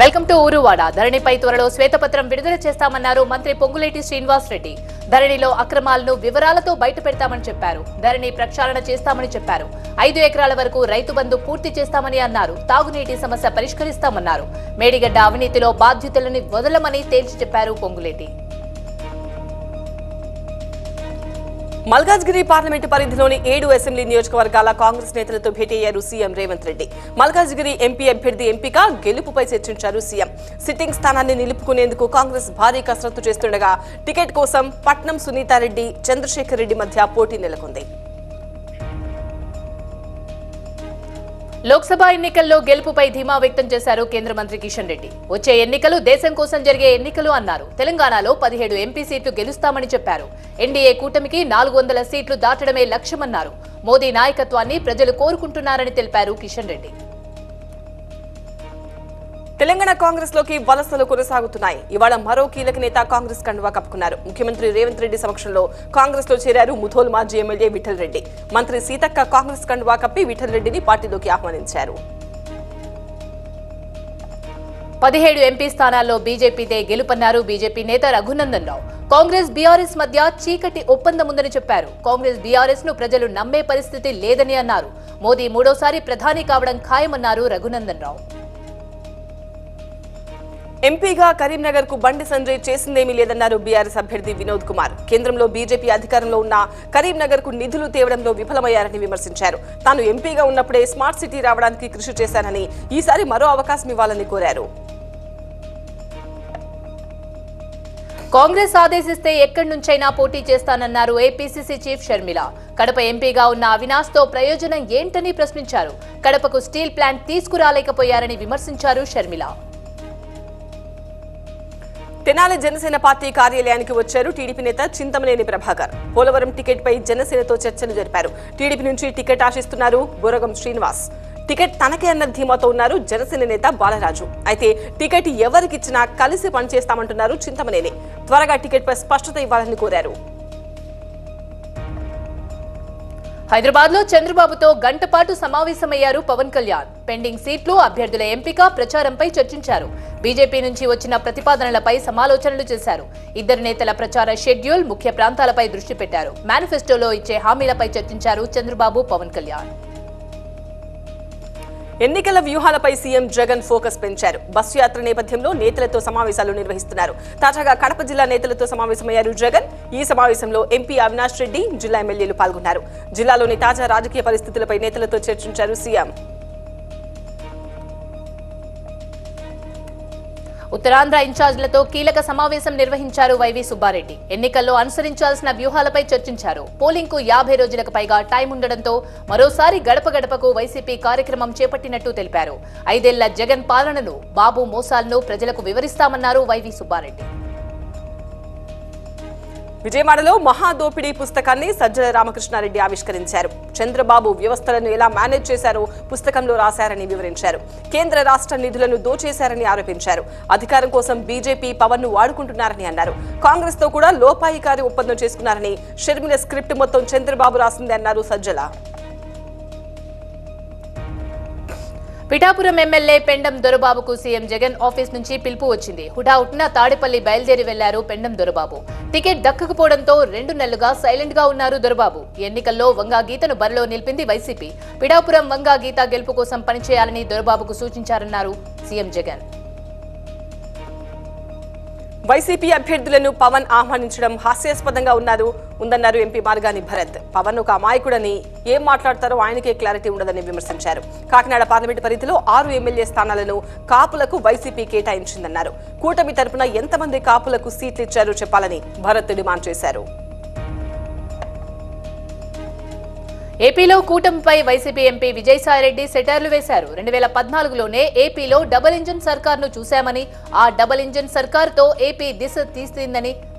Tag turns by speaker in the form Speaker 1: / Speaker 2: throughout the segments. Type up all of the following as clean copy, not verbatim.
Speaker 1: Welcome to ఊరువాడ. ధరణిపై త్వరలో శ్వేతపత్రం విడుదల చేస్తామన్నారు మంత్రి పొంగులేటి శ్రీనివాస్ రెడ్డి. ధరణిలో అక్రమాలను వివరాలతో బయటపెడతామని చెప్పారు. ధరణి ప్రక్షాళన చేస్తామని చెప్పారు. 5 ఎకరాల వరకు రైతు బంధు పూర్తి చేస్తామని అన్నారు. తాగునీటి సమస్య పరిష్కరిస్తామన్నారు. మేడిగడ్డ అవినీతిలో బాధ్యతలను వదలమని తేల్చి చెప్పారు పొంగులేటి.
Speaker 2: మల్కాజ్గిరి పార్లమెంటు పరిధిలోని 7 అసెంబ్లీ నియోజకవర్గాల కాంగ్రెస్ నేతలతో భేటీ అయ్యారు సీఎం రేవంత్ రెడ్డి. మల్కాజ్గిరి ఎంపీ అభ్యర్థి ఎంపిక, గెలుపుపై చర్చించారు సీఎం. సిట్టింగ్ స్థానాన్ని నిలుపుకునేందుకు కాంగ్రెస్ భారీ కసరత్తు చేస్తుండగా టికెట్ కోసం పట్నం సునీతారెడ్డి, చంద్రశేఖర్ రెడ్డి మధ్య పోటీ నెలకొంది.
Speaker 1: లోక్సభ ఎన్నికల్లో గెలుపుపై ధీమా వ్యక్తం చేశారు కేంద్ర మంత్రి కిషన్ రెడ్డి. వచ్చే ఎన్నికలు దేశం కోసం జరిగే ఎన్నికలు అన్నారు. తెలంగాణలో 17 ఎంపీ సీట్లు గెలుస్తామని చెప్పారు. ఎన్డీఏ కూటమికి 400 సీట్లు దాటడమే లక్ష్యమన్నారు. మోదీ నాయకత్వాన్ని ప్రజలు కోరుకుంటున్నారని తెలిపారు కిషన్ రెడ్డి.
Speaker 2: తెలంగాణ కాంగ్రెస్ లోకి వలసలు కొనసాగుతున్నాయి. ఇవాళ మరో కీలక నేత కాంగ్రెస్ కండువా కప్పుకున్నారు. ముఖ్యమంత్రి రేవంత్ రెడ్డి సమక్షంలో కాంగ్రెస్ లో చేరారు ముధోల్ మాజీ ఎమ్మెల్యే విఠల్ రెడ్డి. మంత్రి సీతక్క కాంగ్రెస్ కండువా కప్పి విఠల్ రెడ్డిని పార్టీలోకి ఆహ్వానించారు.
Speaker 1: 17 ఎంపీ స్థానాల్లో బీజేపీదే గెలుపన్నారు బీజేపీ నేత రఘునందన్ రావు. కాంగ్రెస్ బీఆర్ఎస్ మధ్య చీకటి ఒప్పందం ఉందని చెప్పారు. కాంగ్రెస్ బీఆర్ఎస్ ను ప్రజలు నమ్మే పరిస్థితి లేదని అన్నారు. మోదీ మూడోసారి ప్రధాని కావడం ఖాయమన్నారు రఘునందన్ రావు.
Speaker 2: ఎంపీగా కరీంనగర్ కు బండి సంజయ్ చేసిందేమీ లేదన్నారు బీఆర్ఎస్ అభ్యర్థి వినోద్ కుమార్. కేంద్రంలో బీజేపీ అధికారంలో ఉన్న కరీంనగర్ కు నిధులు తేవడంలో విఫలమయ్యారని విమర్శించారు. తాను ఎంపీగా ఉన్నప్పుడే స్మార్ట్ సిటీ రావడానికి కృషి చేశానని, ఈసారి మరో అవకాశం ఇవ్వాలని కోరారు.
Speaker 1: కాంగ్రెస్ ఆదేశిస్తే ఎక్కడి నుంచైనా పోటీ చేస్తానన్నారు ఏపీసీసీ చీఫ్ షర్మిల. కడప ఎంపీగా ఉన్న అవినాష్ తో ప్రయోజనం ఏంటని ప్రశ్నించారు. కడపకు స్టీల్ ప్లాంట్ తీసుకురాలేకపోయారని విమర్శించారు షర్మిల.
Speaker 2: తెనాలి జనసేన పార్టీ కార్యాలయానికి వచ్చారు టీడీపీ నేత చింతమనేని ప్రభాకర్. పోలవరం టికెట్ పై జనసేనతో చర్చలు జరిపారు. టీడీపీ నుంచి టికెట్ ఆశిస్తున్నారు బొరగం శ్రీనివాస్. టికెట్ తనకే అన్న ధీమాతో ఉన్నారు జనసేన నేత బాలరాజు. అయితే టికెట్ ఎవరికిచ్చినా కలిసి పనిచేస్తామంటున్నారు చింతమనేని. త్వరగా టికెట్ పై స్పష్టత ఇవ్వాలని కోరారు.
Speaker 1: హైదరాబాద్ లో చంద్రబాబుతో గంట పాటు సమావేశమయ్యారు పవన్ కళ్యాణ్. పెండింగ్ సీట్లు, అభ్యర్థుల ఎంపిక, ప్రచారంపై చర్చించారు. బీజేపీ నుంచి వచ్చిన ప్రతిపాదనలపై సమాలోచనలు చేశారు. ఇద్దరు నేతల ప్రచార షెడ్యూల్, ముఖ్య ప్రాంతాలపై దృష్టి పెట్టారు. మేనిఫెస్టోలో ఇచ్చే హామీలపై చర్చించారు చంద్రబాబు, పవన్ కళ్యాణ్.
Speaker 2: ఎన్నికల వ్యూహాలపై సీఎం జగన్ ఫోకస్ పెంచారు. బస్సు యాత్ర నేపథ్యంలో నేతలతో సమావేశాలు నిర్వహిస్తున్నారు. తాజాగా కడప జిల్లా నేతలతో సమావేశమయ్యారు జగన్. ఈ సమావేశంలో ఎంపీ అవినాష్ రెడ్డి, జిల్లా ఎమ్మెల్యేలు పాల్గొన్నారు. జిల్లాలోని తాజా రాజకీయ పరిస్థితులపై నేతలతో చర్చించారు సీఎం.
Speaker 1: ఉత్తరాంధ్ర ఇన్ఛార్జీలతో కీలక సమావేశం నిర్వహించారు వైవి సుబ్బారెడ్డి. ఎన్నికల్లో అనుసరించాల్సిన వ్యూహాలపై చర్చించారు. పోలింగ్ కు 50 రోజులకు పైగా టైం ఉండడంతో మరోసారి గడప గడపకు వైసీపీ కార్యక్రమం చేపట్టినట్టు తెలిపారు. 5 ఏళ్ల జగన్ పాలనను, బాబు మోసాలను ప్రజలకు వివరిస్తామన్నారు వైవి సుబ్బారెడ్డి.
Speaker 2: విజయవాడలో మహాదోపిడీ పుస్తకాన్ని సజ్జల రామకృష్ణారెడ్డి ఆవిష్కరించారు. చంద్రబాబు వ్యవస్థలను ఎలా మేనేజ్ చేశారో పుస్తకంలో రాశారని వివరించారు. కేంద్ర రాష్ట్ర నిధులను దోచేశారని ఆరోపించారు. అధికారం కోసం బీజేపీ పవన్ ను వాడుకుంటున్నారని అన్నారు. కాంగ్రెస్ తో కూడా లోపాయికారి ఒప్పందం చేసుకున్నారని, షర్మిల స్క్రిప్ట్ మొత్తం చంద్రబాబు రాసింది అన్నారు సజ్జల.
Speaker 1: పిఠాపురం ఎమ్మెల్యే పెండం దొరబాబుకు సీఎం జగన్ ఆఫీస్ నుంచి పిలుపు వచ్చింది. హుటాహుటిన తాడేపల్లి బయలుదేరి వెళ్లారు పెండం దొరబాబు. టికెట్ దక్కకపోవడంతో 2 నెలలుగా సైలెంట్ గా ఉన్నారు దొరబాబు. ఎన్నికల్లో వంగా గీతను బరిలో నిలిపింది వైసీపీ. పిఠాపురం వంగా గీత గెలుపు కోసం పనిచేయాలని దొరబాబుకు సూచించారన్నారు సీఎం జగన్.
Speaker 2: వైసీపీ అభ్యర్థులను పవన్ ఆహ్వానించడం హాస్యాస్పదంగా ఉందన్నారు ఎంపీ మార్గాని భరత్. పవన్ ఒక అమాయకుడని, ఏం మాట్లాడతారో ఆయనకే క్లారిటీ ఉండదని విమర్శించారు. కాకినాడ పార్లమెంటు పరిధిలో 6 ఎమ్మెల్యే స్థానాలను కాపులకు వైసీపీ కేటాయించిందన్నారు. కూటమి తరపున ఎంతమంది కాపులకు సీట్లు ఇచ్చారో చెప్పాలని భరత్ డిమాండ్ చేశారు.
Speaker 1: ఏపీలో కూటమిపై వైసీపీ ఎంపీ విజయసాయిరెడ్డి సెటైర్లు వేశారు. 2014లోనే ఏపీలో డబుల్ ఇంజిన్ సర్కార్ను చూశామని, ఆ డబుల్ ఇంజిన్ సర్కార్తో ఏపీ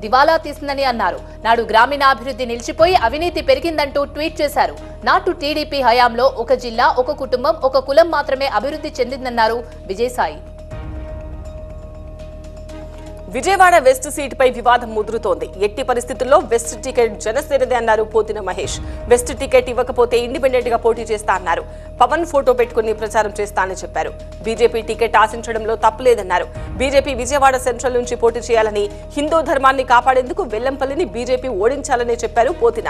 Speaker 1: దివాలా తీసిందని అన్నారు. నాడు గ్రామీణాభివృద్ధి నిలిచిపోయి అవినీతి పెరిగిందంటూ ట్వీట్ చేశారు. నాటు టీడీపీ హయాంలో ఒక జిల్లా, ఒక కుటుంబం, ఒక కులం మాత్రమే అభివృద్ధి చెందిందన్నారు విజయసాయి.
Speaker 2: విజయవాడ వెస్ట్ సీటుపై వివాదం ముదురుతోంది. ఎట్టి పరిస్థితుల్లో వెస్ట్ టికెట్ జనసేనదే అన్నారు పోతిన మహేష్. వెస్ట్ టికెట్ ఇవ్వకపోతే ఇండిపెండెంట్ గా పోటీ చేస్తా అన్నారు. పవన్ ఫోటో పెట్టుకుని ప్రచారం చేస్తా అని చెప్పారు. బీజేపీ టికెట్ ఆశించడంలో తప్పులేదన్నారు. బీజేపీ విజయవాడ సెంట్రల్ నుంచి పోటీ చేయాలని, హిందూ ధర్మాన్ని కాపాడేందుకు వెల్లంపల్లిని బీజేపీ ఓడించాలని చెప్పారు పోతిన.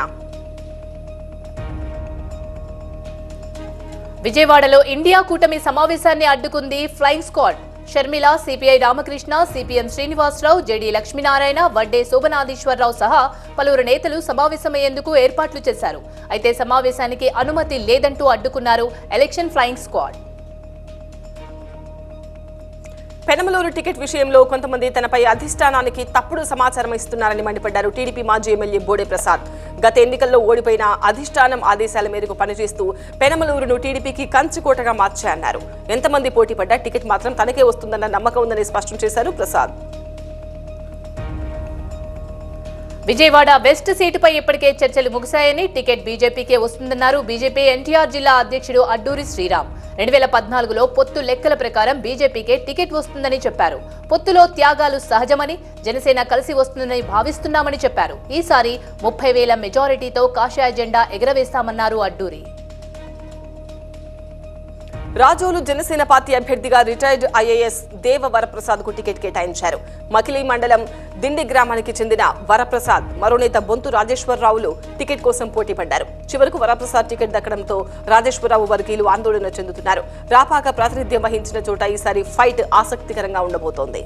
Speaker 1: విజయవాడలో ఇండియా కూటమి సమావేశాన్ని అడ్డుకుంది flying squad. Sharmila, CPI Ramakrishna, CPM Srinivasarao, JD Lakshminarayana, Vadde Sobhanadheeswararao సహా పలువురు నేతలు సమావేశమయ్యేందుకు ఏర్పాట్లు చేశారు. అయితే సమావేశానికి అనుమతి లేదంటూ అడ్డుకున్నారు election flying squad.
Speaker 2: Penamaluru ticket విషయంలో కొంతమంది తనపై అధిష్టానానికి తప్పుడు సమాచారం ఇస్తున్నారని మండిపడ్డారు టీడీపీ మాజీ ఎమ్మెల్యే బోడే ప్రసాద్. గత ఎన్నికల్లో ఓడిపోయిన అధిష్టానం ఆదేశాల మేరకు పనిచేస్తూ పెనమలూరును టీడీపీకి కంచుకోటగా మార్చాయన్నారు. ఎంతమంది పోటీ పడ్డా టికెట్ మాత్రం తనకే వస్తుందన్న నమ్మకం ఉందని స్పష్టం చేశారు ప్రసాద్.
Speaker 1: విజయవాడ వెస్ట్ సీటుపై ఇప్పటికే చర్చలు ముగిశాయని, టికెట్ బీజేపీకే వస్తుందన్నారు బీజేపీ ఎన్టీఆర్ జిల్లా అధ్యక్షుడు అడ్డూరి శ్రీరామ్. 2014లో పొత్తు లెక్కల ప్రకారం బీజేపీకే టికెట్ వస్తుందని చెప్పారు. పొత్తులో త్యాగాలు సహజమని, జనసేన కలిసి వస్తుందని భావిస్తున్నామని చెప్పారు. ఈసారి 30,000 మెజారిటీతో కాషాయ జెండా ఎగరవేస్తామన్నారు అడ్డూరి.
Speaker 2: రాజోలు జనసేన పార్టీ అభ్యర్థిగా రిటైర్డ్ ఐఏఎస్ దేవ వరప్రసాద్ కు టికెట్ కేటాయించారు. మకిలీ మండలం దిండి గ్రామానికి చెందిన వరప్రసాద్, మరో నేత బొంతు రాజేశ్వరరావులు టికెట్ కోసం పోటీ పడ్డారు. చివరకు వరప్రసాద్ టికెట్ దక్కడంతో రాజేశ్వరరావు వర్గీయులు ఆందోళన చెందుతున్నారు. రాపాక ప్రాతినిధ్యం వహించిన చోట ఈసారి ఫైట్ ఆసక్తికరంగా ఉండబోతోంది.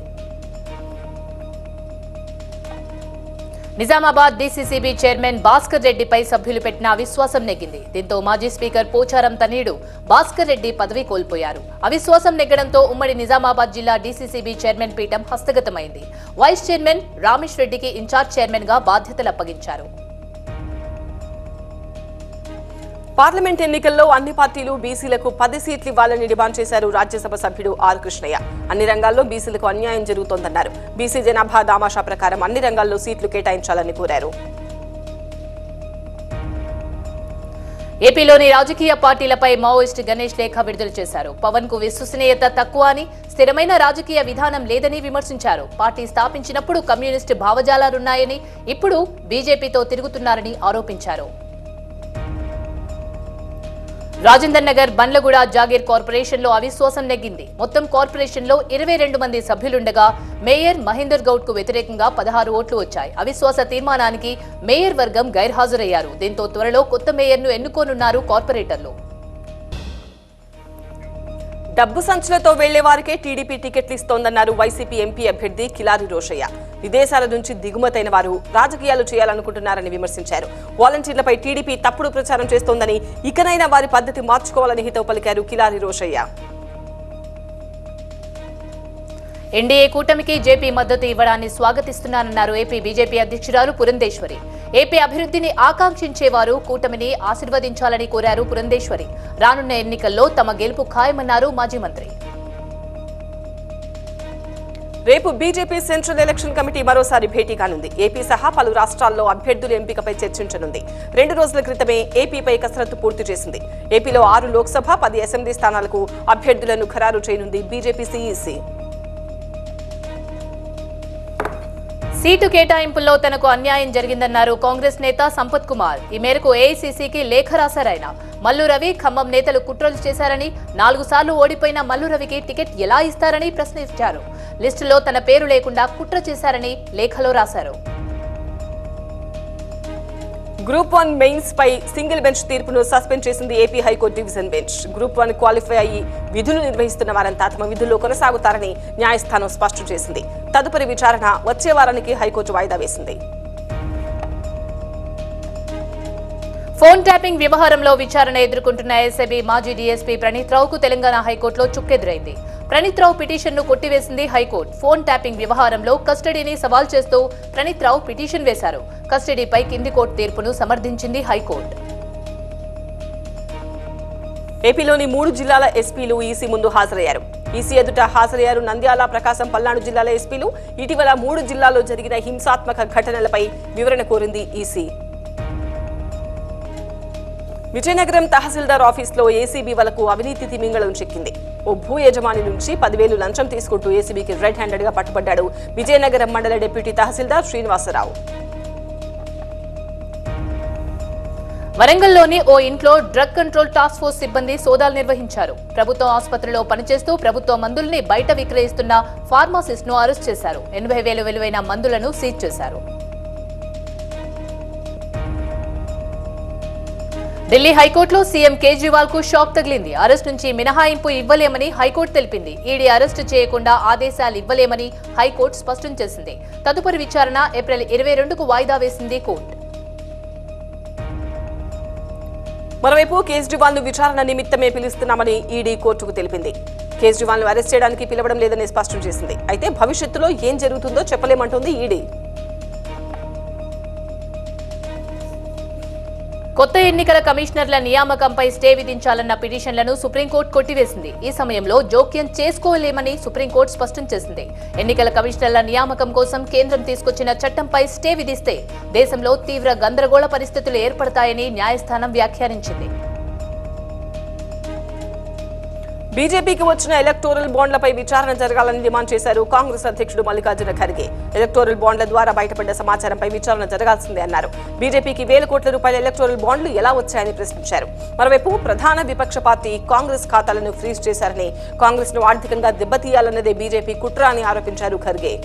Speaker 1: నిజామాబాద్ డీసీసీబీ చైర్మన్ భాస్కర్ రెడ్డిపై సభ్యులు పెట్టిన అవిశ్వాసం నెగ్గింది. దీంతో మాజీ స్పీకర్ పోచారం తనయుడు భాస్కర్ రెడ్డి పదవి కోల్పోయారు. అవిశ్వాసం నెగ్గడంతో ఉమ్మడి నిజామాబాద్ జిల్లా డీసీసీబీ చైర్మన్ పీఠం హస్తగతమైంది. వైస్ చైర్మన్ రామేష్ రెడ్డికి ఇన్ఛార్జ్ చైర్మన్ గా బాధ్యతలు అప్పగించారు.
Speaker 2: పార్లమెంట్ ఎన్నికల్లో అన్ని పార్టీలు బీసీలకు 10 సీట్లు ఇవ్వాలని డిమాండ్ చేశారు రాజ్యసభ సభ్యుడు ఆర్ కృష్ణయ్య. అన్ని రంగాల్లో బీసీలకు అన్యాయం జరుగుతోందన్నారు. బీసీ జనాభా దామాషా ప్రకారం అన్ని రంగాల్లో సీట్లు కేటాయించాలని కోరారు.
Speaker 1: ఏపీలోని రాజకీయ పార్టీలపై మావోయిస్టు గణేష్ లేఖ విడుదల చేశారు. పవన్ కు విశ్వసనీయత తక్కువ అని, స్థిరమైన రాజకీయ విధానం లేదని విమర్శించారు. పార్టీ స్థాపించినప్పుడు కమ్యూనిస్టు భావజాలాలున్నాయని, ఇప్పుడు బీజేపీతో తిరుగుతున్నారని ఆరోపించారు. రాజేందర్ నగర్ బండ్లగూడ జాగీర్ కార్పొరేషన్ లో అవిశ్వాసం నెగ్గింది. మొత్తం కార్పొరేషన్ లో 22 మంది సభ్యులుండగా మేయర్ మహేందర్ గౌడ్ కు వ్యతిరేకంగా 16 ఓట్లు వచ్చాయి. అవిశ్వాస తీర్మానానికి మేయర్ వర్గం గైర్హాజరయ్యారు. దీంతో త్వరలో కొత్త మేయర్ ను ఎన్నుకోనున్నారు కార్పొరేటర్లు.
Speaker 2: డబ్బు సంచులతో వెళ్లే వారికే టీడీపీ టికెట్లు ఇస్తోందన్నారు వైసీపీ ఎంపీ అభ్యర్థి కిలారి రోషయ్య. విదేశాల నుంచి దిగుమతైన వారు రాజకీయాలు చేయాలనుకుంటున్నారని విమర్శించారు. వాలంటీర్లపై టీడీపీ తప్పుడు ప్రచారం చేస్తోందని, ఇకనైనా వారి పద్ధతి మార్చుకోవాలని హితవు పలికారు కిలారి రోషయ్య.
Speaker 1: ఎన్డీఏ కూటమికి జేపీ మద్దతు ఇవ్వడాన్ని స్వాగతిస్తున్నానన్నారు ఏపీ బీజేపీ అధ్యక్షురాలు పురంధేశ్వరి. ఏపీ అభివృద్ధిని ఆకాంక్షించేవారు కూటమిని ఆశీర్వదించాలని కోరారు పురంధేశ్వరి. రానున్న ఎన్నికల్లో తమ గెలుపు ఖాయమన్నారు మాజీ మంత్రి.
Speaker 2: రేపు బీజేపీ సెంట్రల్ ఎలక్షన్ కమిటీ మరోసారి భేటీ కానుంది. ఏపీ సహా పలు రాష్ట్రాల్లో అభ్యర్థుల ఎంపికపై చర్చించనుంది. 2 రోజుల క్రితమే ఏపీపై కసరత్తు పూర్తి చేసింది. ఏపీలో 6 లోక్సభ, 10 అసెంబ్లీ స్థానాలకు అభ్యర్థులను ఖరారు చేయనుంది బీజేపీ సీఈసీ.
Speaker 1: సీటు కేటాయింపుల్లో తనకు అన్యాయం జరిగిందన్నారు కాంగ్రెస్ నేత సంపత్ కుమార్. ఈ మేరకు ఏఐసీసీకి లేఖ రాశారాయన. మల్లు రవి, ఖమ్మం నేతలు కుట్రలు చేశారని, 4 సార్లు ఓడిపోయిన మల్లు రవికి టికెట్ ఎలా ఇస్తారని ప్రశ్నించారు. లిస్టులో తన పేరు లేకుండా కుట్ర చేశారని లేఖలో రాశారు.
Speaker 2: గ్రూప్ 1 మెయిన్స్ పై సింగిల్ బెంచ్ తీర్పును సస్పెండ్ చేసింది AP high court division bench. Group 1 qualify అయ్యి విధులు నిర్వహిస్తున్న వారంతా తమ విధుల్లో కొనసాగుతారని న్యాయస్థానం స్పష్టం చేసింది. తదుపరి విచారణ వచ్చే వారానికి హైకోర్టు వాయిదా వేసింది.
Speaker 1: ఫోన్ ట్యాపింగ్ వ్యవహారంలో విచారణ ఎదుర్కొంటున్న ఎస్ఐబీ మాజీ డీఎస్పీ ప్రణీత్ రావుకు తెలంగాణ హైకోర్టులో చుక్కెదురైంది. ప్రణీత్ రావు పిటిషన్ను కొట్టివేసింది హైకోర్టు. ఫోన్ ట్యాపింగ్ వ్యవహారంలో కస్టడీని సవాల్ చేస్తూ ప్రణీత్ రావు పిటిషన్ వేశారు. కస్టడీపై కింది కోర్టు తీర్పును సమర్థించింది హైకోర్టు.
Speaker 2: ఏపీలోని 3 జిల్లాల ఎస్పీలు ఈసీ ముందు హాజరయ్యారు. ఈసీ ఎదుట హాజరయ్యారు నంద్యాల, ప్రకాశం, పల్నాడు జిల్లాల ఎస్పీలు. ఇటీవల 3 జిల్లాల్లో జరిగిన హింసాత్మక ఘటనలపై వివరణ కోరింది ఈసీ. విజయనగరం తహసీల్దార్ ఆఫీసులో ఏసీబీ వలకు అవినీతి తిమింగళం చిక్కింది. ఓ భూ యజమాని నుంచి 10,000 లంచం తీసుకుంటూ ఏసీబీకి రెడ్ హ్యాండెడ్ గా పట్టుబడ్డాడు విజయనగరం మండల డిప్యూటీ తహసీల్దార్ శ్రీనివాసరావు.
Speaker 1: వరంగల్లోని ఓ ఇంట్లో డ్రగ్ కంట్రోల్ టాస్క్ ఫోర్స్ సిబ్బంది సోదాలు నిర్వహించారు. ప్రభుత్వ ఆసుపత్రిలో పనిచేస్తూ ప్రభుత్వ మందుల్ని బయట విక్రయిస్తున్న ఫార్మాసిస్ట్ ను అరెస్ట్ చేశారు. 80,000 విలువైన మందులను సీజ్ చేశారు. ఢిల్లీ హైకోర్టులో సీఎం కేజ్రీవాల్ కు షాక్ తగిలింది. అరెస్ట్ నుంచి మినహాయింపు ఇవ్వలేమని హైకోర్టు తెలిపింది. ఈడీ అరెస్టు చేయకుండా ఆదేశాలు ఇవ్వలేమని హైకోర్టు స్పష్టం చేసింది. తదుపరి విచారణ ఏప్రిల్ 22కు వాయిదా వేసింది కోర్టు.
Speaker 2: మరోవైపు కేజ్రీవాల్ ను విచారణ నిమిత్తమే పిలుస్తున్నామని ఈడీ కోర్టుకు తెలిపింది. కేజ్రీవాల్ ను అరెస్ట్ చేయడానికి పిలవడం లేదని స్పష్టం చేసింది. అయితే భవిష్యత్తులో ఏం జరుగుతుందో చెప్పలేమంటోంది ఈడీ.
Speaker 1: కొత్త ఎన్నికల కమిషనర్ల నియామకంపై స్టే విధించాలన్న పిటిషన్లను సుప్రీంకోర్టు కొట్టివేసింది. ఈ సమయంలో జోక్యం చేసుకోలేమని సుప్రీంకోర్టు స్పష్టం చేసింది. ఎన్నికల కమిషనర్ల నియామకం కోసం కేంద్రం తీసుకొచ్చిన చట్టంపై స్టే విధిస్తే దేశంలో తీవ్ర గందరగోళ పరిస్థితులు ఏర్పడతాయని న్యాయస్థానం వ్యాఖ్యానించింది.
Speaker 2: బీజేపీకి వచ్చిన ఎలక్టోరల్ బాండ్లపై విచారణ జరగాలని డిమాండ్ చేశారు కాంగ్రెస్ అధ్యక్షుడు మల్లికార్జున ఖర్గే. ఎలక్టోరల్ బాండ్ల ద్వారా బయటపడ్డ సమాచారంపై విచారణ జరగాల్సిందే అన్నారు. బీజేపీకి 1,000 కోట్ల రూపాయల ఎలక్టోరల్ బాండ్లు ఎలా వచ్చాయని ప్రశ్నించారు. మరోవైపు ప్రధాన విపక్ష పార్టీ కాంగ్రెస్ ఖాతాలను ఫ్రీజ్ చేశారని, కాంగ్రెస్ ను ఆర్థికంగా దెబ్బతీయాలన్నదే బీజేపీ కుట్ర అని ఆరోపించారు ఖర్గే.